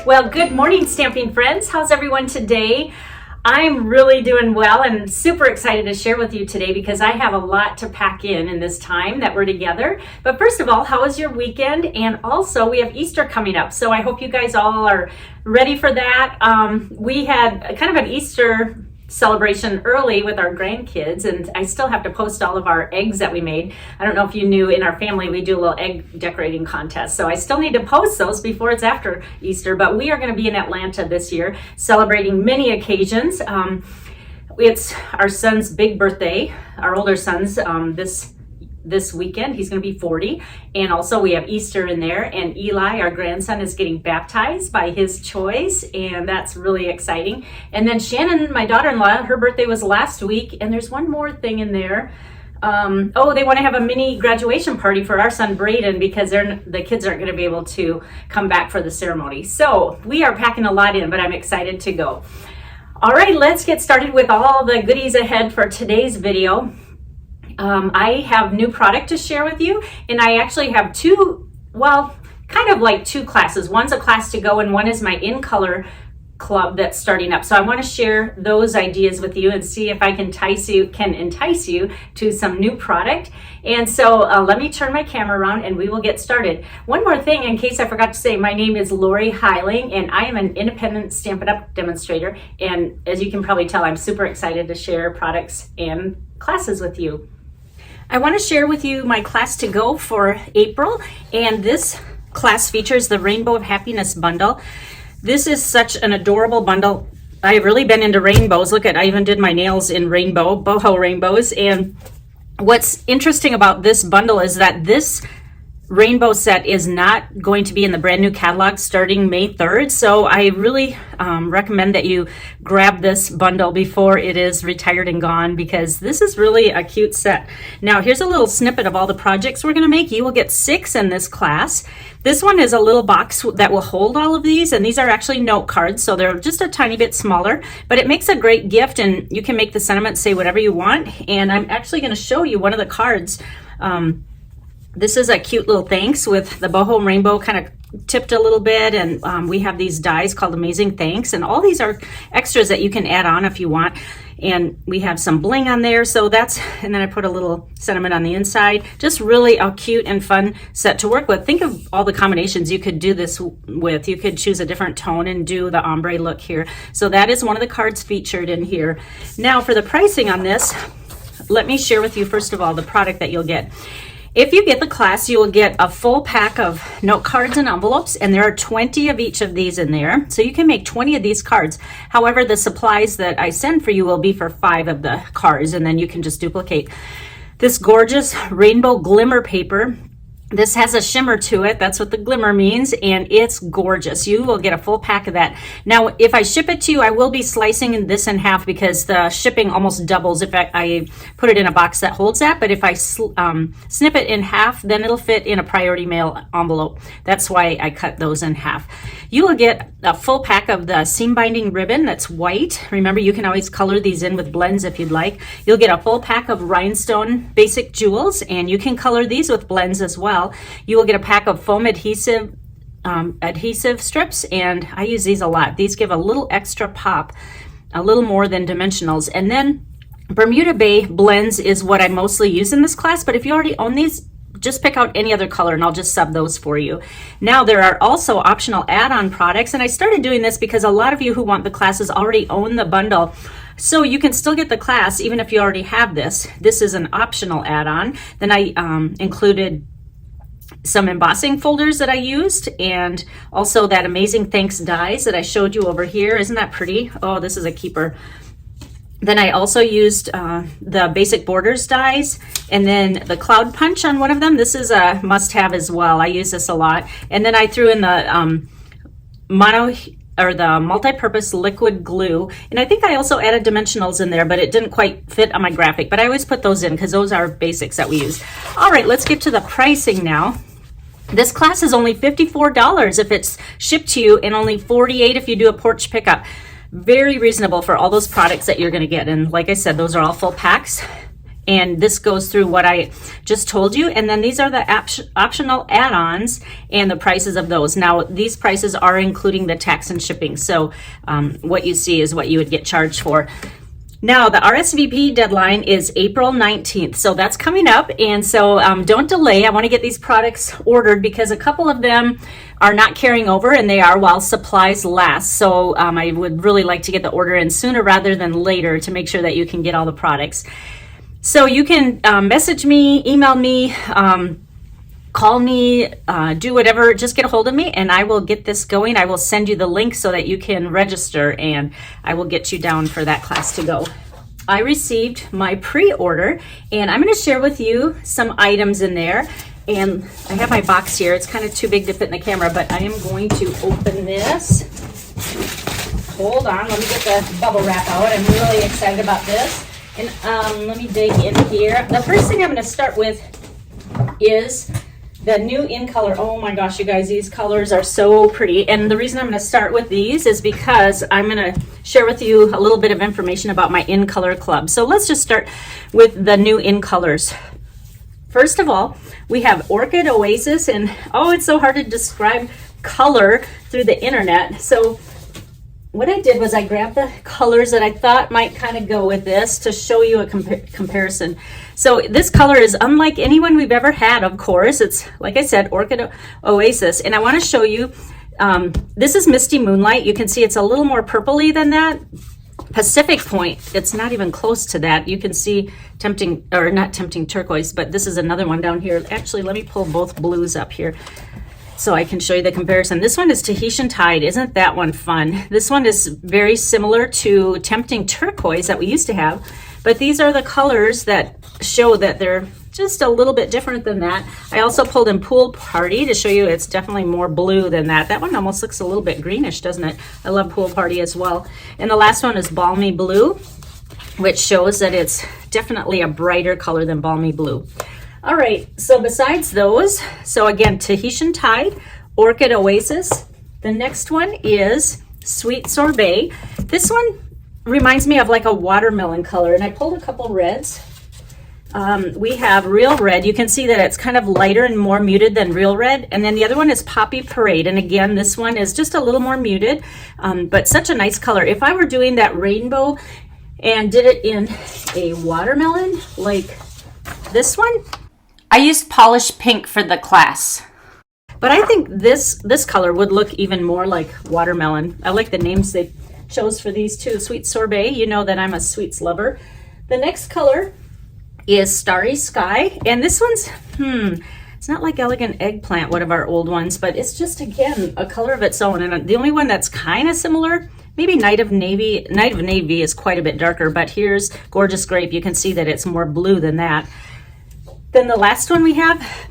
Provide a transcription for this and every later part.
Well, good morning, stamping friends. How's everyone today? I'm really doing well and super excited to share with you today because I have a lot to pack in this time that we're together. But first of all, how was your weekend? And also we have Easter coming up, so I hope you guys all are ready for that. We had kind of an Easter celebration early with our grandkids, and I still have to post all of our eggs that we made. I don't know if you knew, in our family we do a little egg decorating contest, so I still need to post those before it's after Easter. But we are going to be in Atlanta this year celebrating many occasions. It's our son's big birthday, our older son's, this weekend. He's going to be 40, and also we have Easter in there, and Eli, our grandson, is getting baptized by his choice, and that's really exciting. And then Shannon, my daughter-in-law, her birthday was last week, and there's one more thing in there. They want to have a mini graduation party for our son Braden because the kids aren't going to be able to come back for the ceremony. So we are packing a lot in, but I'm excited to go. All right, let's get started with all the goodies ahead for today's video. I have new product to share with you, and I actually have two classes. One's a class to go, and one is my In Color club that's starting up. So I want to share those ideas with you and see if I can entice you to some new product. And so let me turn my camera around and we will get started. One more thing, in case I forgot to say, my name is Lorri Heiling, and I am an independent Stampin' Up! Demonstrator. And as you can probably tell, I'm super excited to share products and classes with you. I want to share with you my class to go for April, and this class features the Rainbow of Happiness bundle. This is such an adorable bundle. I've really been into rainbows. Look at, I even did my nails in boho rainbows. And what's interesting about this bundle is that this rainbow set is not going to be in the brand new catalog starting May 3rd. So I really recommend that you grab this bundle before it is retired and gone, because this is really a cute set. Now here's a little snippet of all the projects we're going to make. You will get 6 in this class. This one is a little box that will hold all of these, and these are actually note cards, so they're just a tiny bit smaller, but it makes a great gift, and you can make the sentiment say whatever you want. And I'm actually going to show you one of the cards. This is a cute little thanks with the boho rainbow kind of tipped a little bit, and we have these dies called Amazing Thanks, and all these are extras that you can add on if you want. And we have some bling on there, so and then I put a little sentiment on the inside. Just really a cute and fun set to work with. Think of all the combinations you could do this with. You could choose a different tone and do the ombre look here. So that is one of the cards featured in here. Now for the pricing on this, let me share with you first of all the product that you'll get. If you get the class, you will get a full pack of note cards and envelopes, and there are 20 of each of these in there. So you can make 20 of these cards. However, the supplies that I send for you will be for 5 of the cards, and then you can just duplicate. This gorgeous rainbow glimmer paper. This has a shimmer to it. That's what the glimmer means, and it's gorgeous. You will get a full pack of that. Now, if I ship it to you, I will be slicing this in half because the shipping almost doubles if I put it in a box that holds that. But if I snip it in half, then it'll fit in a priority mail envelope. That's why I cut those in half. You will get a full pack of the seam binding ribbon that's white. Remember, you can always color these in with blends if you'd like. You'll get a full pack of rhinestone basic jewels, and you can color these with blends as well. You will get a pack of foam adhesive strips, and I use these a lot. These give a little extra pop, a little more than dimensionals. And then Bermuda Bay blends is what I mostly use in this class, but if you already own these, just pick out any other color and I'll just sub those for you. Now there are also optional add-on products, and I started doing this because a lot of you who want the classes already own the bundle. So you can still get the class even if you already have this. This is an optional add-on. Then I included some embossing folders that I used, and also that Amazing Thanks dies that I showed you over here. Isn't that pretty? Oh, this is a keeper. Then I also used the basic borders dies, and then the cloud punch on one of them. This is a must-have as well. I use this a lot. And then I threw in the the multi-purpose liquid glue, and I think I also added dimensionals in there, but it didn't quite fit on my graphic, but I always put those in because those are basics that we use. All right, let's get to the pricing now. This class is only $54 if it's shipped to you, and only $48 if you do a porch pickup. Very reasonable for all those products that you're going to get. And like I said, those are all full packs. and this goes through what I just told you. And then these are the optional add-ons and the prices of those. Now, these prices are including the tax and shipping. So what you see is what you would get charged for. Now, the RSVP deadline is April 19th, so that's coming up, and so don't delay. I want to get these products ordered because a couple of them are not carrying over, and they are while supplies last. So I would really like to get the order in sooner rather than later to make sure that you can get all the products. So you can message me, email me, call me, do whatever, just get a hold of me and I will get this going. I will send you the link so that you can register and I will get you down for that class to go. I received my pre-order and I'm going to share with you some items in there. And I have my box here. It's kind of too big to fit in the camera, but I am going to open this. Hold on, let me get the bubble wrap out. I'm really excited about this. And let me dig in here. The first thing I'm going to start with is the new in color. Oh my gosh, you guys, these colors are so pretty. And the reason I'm going to start with these is because I'm going to share with you a little bit of information about my in color club. So let's just start with the new in colors. First of all, we have Orchid Oasis, and oh, it's so hard to describe color through the internet. So what I did was I grabbed the colors that I thought might kind of go with this to show you a comparison. So this color is unlike anyone we've ever had, of course. It's, like I said, Orchid Oasis. And I want to show you, this is Misty Moonlight. You can see it's a little more purpley than that. Pacific Point, it's not even close to that. You can see tempting, or not tempting turquoise, but this is another one down here. Actually, let me pull both blues up here so I can show you the comparison. This one is Tahitian Tide. Isn't that one fun? This one is very similar to Tempting Turquoise that we used to have, but these are the colors that show that they're just a little bit different than that. I also pulled in Pool Party to show you it's definitely more blue than that. That one almost looks a little bit greenish, doesn't it? I love Pool Party as well. And the last one is Balmy Blue, which shows that it's definitely a brighter color than Balmy Blue. All right, so besides those, so again, Tahitian Tide, Orchid Oasis. The next one is Sweet Sorbet. This one reminds me of like a watermelon color, and I pulled a couple reds. We have Real Red. You can see that it's kind of lighter and more muted than Real Red. And then the other one is Poppy Parade. And again, this one is just a little more muted, but such a nice color. If I were doing that rainbow and did it in a watermelon like this one, I used Polished Pink for the class. But I think this color would look even more like watermelon. I like the names they chose for these too. Sweet Sorbet, you know that I'm a sweets lover. The next color is Starry Skye, and this one's it's not like Elegant Eggplant, one of our old ones, but it's just, again, a color of its own. And the only one that's kind of similar, maybe Night of Navy. Night of Navy is quite a bit darker, but here's Gorgeous Grape. You can see that it's more blue than that. Then the last one we have,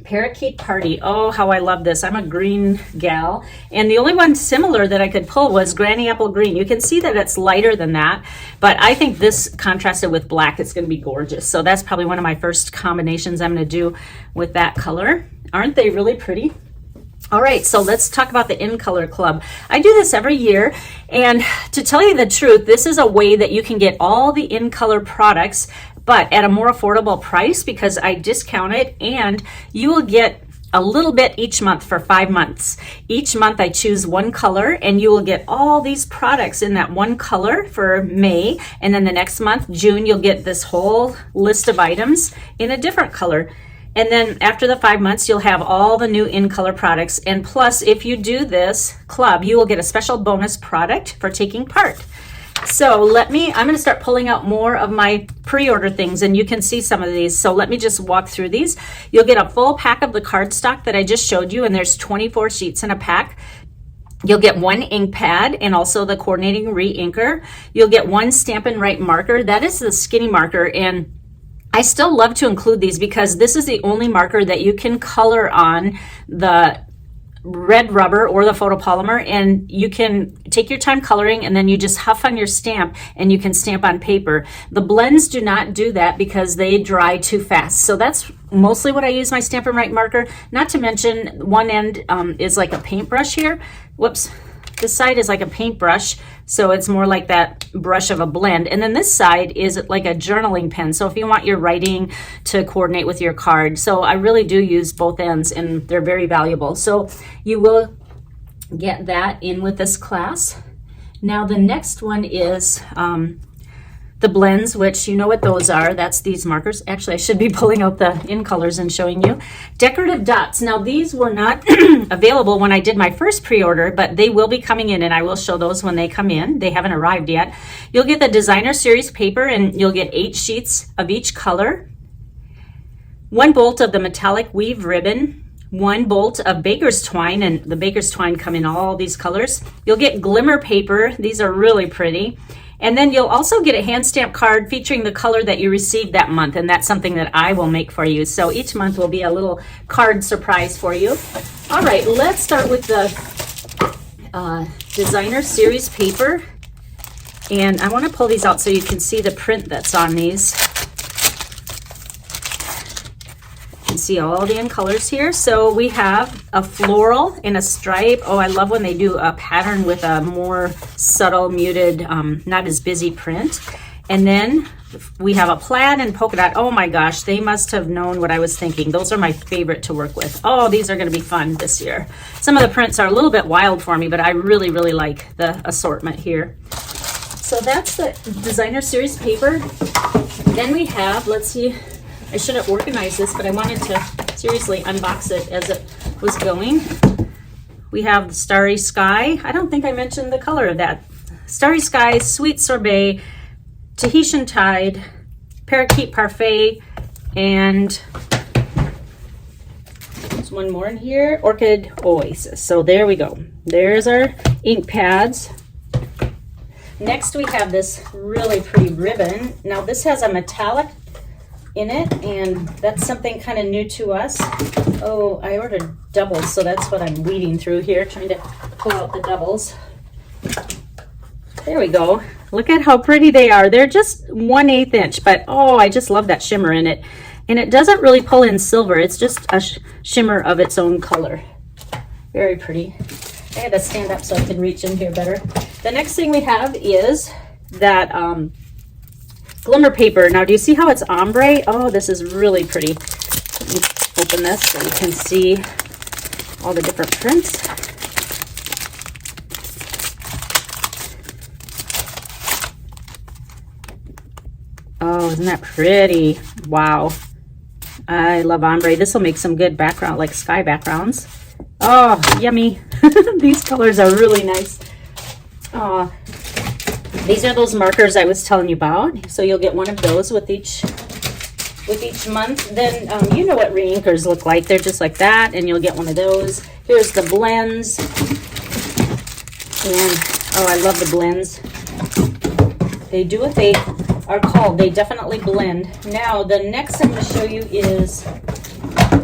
Parakeet Party. Oh, how I love this. I'm a green gal. And the only one similar that I could pull was Granny Apple Green. You can see that it's lighter than that, but I think this contrasted with black, it's going to be gorgeous. So that's probably one of my first combinations I'm going to do with that color. Aren't they really pretty? All right, so let's talk about the In Color Club. I do this every year, and to tell you the truth, this is a way that you can get all the In Color products but at a more affordable price because I discount it, and you will get a little bit each month for 5 months. Each month I choose one color, and you will get all these products in that one color for May, and then the next month, June, you'll get this whole list of items in a different color. And then after the 5 months, you'll have all the new In Color products. And plus, if you do this club, you will get a special bonus product for taking part. So I'm going to start pulling out more of my pre-order things, and you can see some of these. So let me just walk through these. You'll get a full pack of the cardstock that I just showed you, and there's 24 sheets in a pack. You'll get one ink pad and also the coordinating re-inker. You'll get one Stampin' Right marker. That is the skinny marker, and I still love to include these because this is the only marker that you can color on the red rubber or the photopolymer, and you can take your time coloring, and then you just huff on your stamp and you can stamp on paper. The blends do not do that because they dry too fast. So that's mostly what I use my Stampin' Right marker. Not to mention one end is like a paintbrush here. Whoops. This side is like a paintbrush, so it's more like that brush of a blend. And then this side is like a journaling pen. So if you want your writing to coordinate with your card. So I really do use both ends, and they're very valuable. So you will get that in with this class. Now the next one is the blends, which you know what those are. That's these markers. Actually, I should be pulling out the in colors and showing you. Decorative dots. Now these were not available when I did my first pre-order, but they will be coming in, and I will show those when they come in. They haven't arrived yet. You'll get the designer series paper, and you'll get 8 sheets of each color, 1 bolt of the metallic weave ribbon, 1 bolt of baker's twine, and the baker's twine come in all these colors. You'll get glimmer paper. These are really pretty. And then you'll also get a hand stamp card featuring the color that you received that month, and that's something that I will make for you. So each month will be a little card surprise for you. All right, let's start with the designer series paper. And I want to pull these out so you can see the print that's on these. You can see all the in colors here. So we have a floral and a stripe. Oh, I love when they do a pattern with a more subtle, muted, not as busy print. And then we have a plaid and polka dot. Oh my gosh, they must have known what I was thinking. Those are my favorite to work with. Oh, these are going to be fun this year. Some of the prints are a little bit wild for me, but I really, really like the assortment here. So that's the designer series paper. Then we have, let's see, I should have organized this, but I wanted to seriously unbox it as it was going. We have the Starry Skye. I don't think I mentioned the color of that. Starry Skye, Sweet Sorbet, Tahitian Tide, Parakeet Party, and there's one more in here, Orchid Oasis. So there we go. There's our ink pads. Next we have this really pretty ribbon. Now this has a metallic in it, and that's something kind of new to us. Oh, I ordered doubles, so that's what I'm weeding through here, trying to pull out the doubles. There we go. Look at how pretty they are. They're just 1/8 inch, but oh, I just love that shimmer in it. And it doesn't really pull in silver. It's just a shimmer of its own color. Very pretty. I had to stand up so I could reach in here better. The next thing we have is that glimmer paper. Now, do you see how it's ombre? Oh, this is really pretty. Let me open this so you can see all the different prints. Oh, isn't that pretty? Wow. I love ombre. This will make some good background, like sky backgrounds. Oh, yummy. These colors are really nice. Oh, these are those markers I was telling you about. So you'll get one of those with each month. Then you know what reinkers look like. They're just like that, and you'll get one of those. Here's the blends. And oh, I love the blends. They do what they are called. They definitely blend. Now the next I'm going to show you is,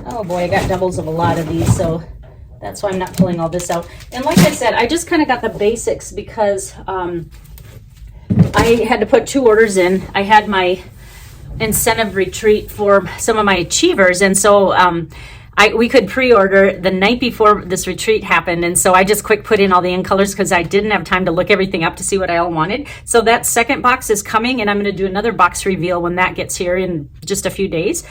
oh boy, I got doubles of a lot of these, so that's why I'm not pulling all this out. And like I said, I just kind of got the basics because I had to put 2 orders in. I had my incentive retreat for some of my achievers, and so we could pre-order the night before this retreat happened, and so I just quick put in all the in colors because I didn't have time to look everything up to see what I all wanted. So that second box is coming, and I'm going to do another box reveal when that gets here in just a few days.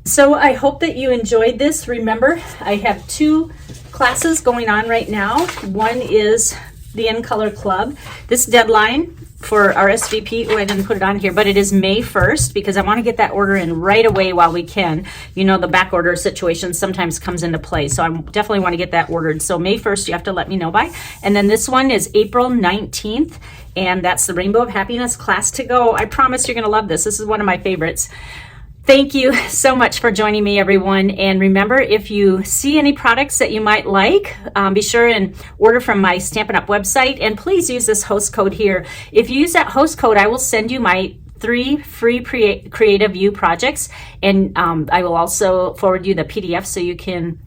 So I hope that you enjoyed this. Remember, I have 2 classes going on right now. One is the In Color Club. This deadline for RSVP, oh, I didn't put it on here, but it is May 1st because I want to get that order in right away while we can. You know, the back order situation sometimes comes into play, so I definitely want to get that ordered. So May 1st, you have to let me know by. And then this one is April 19th, and that's the Rainbow of Happiness class to go. I promise you're going to love this. This is one of my favorites. Thank you so much for joining me, everyone. And remember, if you see any products that you might like, be sure and order from my Stampin' Up! Website. And please use this host code here. If you use that host code, I will send you my 3 free Creative View projects. And I will also forward you the PDF so you can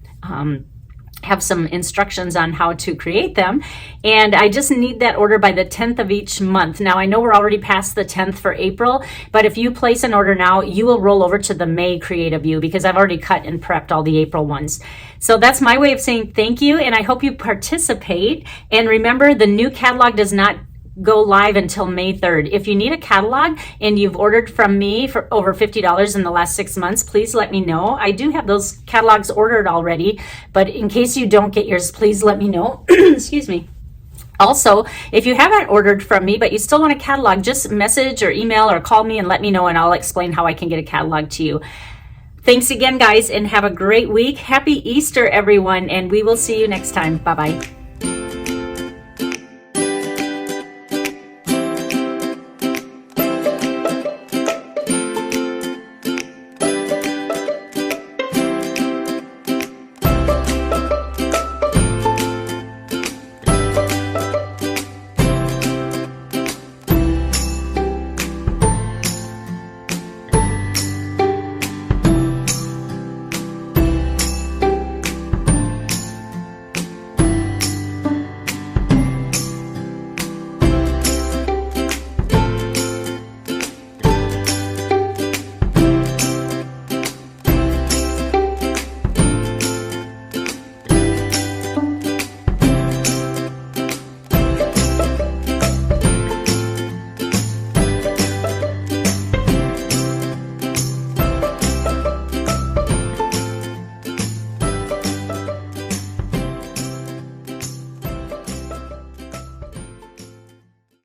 have some instructions on how to create them, and I just need that order by the 10th of each month. Now I know we're already past the 10th for April, but if you place an order now, you will roll over to the May creative view because I've already cut and prepped all the April ones. So that's my way of saying thank you, and I hope you participate. And remember, the new catalog does not go live until May 3rd. If you need a catalog and you've ordered from me for over $50 in the last 6 months, please let me know. I do have those catalogs ordered already, but in case you don't get yours, please let me know. Excuse me. Also, if you haven't ordered from me, but you still want a catalog, just message or email or call me and let me know, and I'll explain how I can get a catalog to you. Thanks again, guys, and have a great week. Happy Easter, everyone, and we will see you next time. Bye-bye.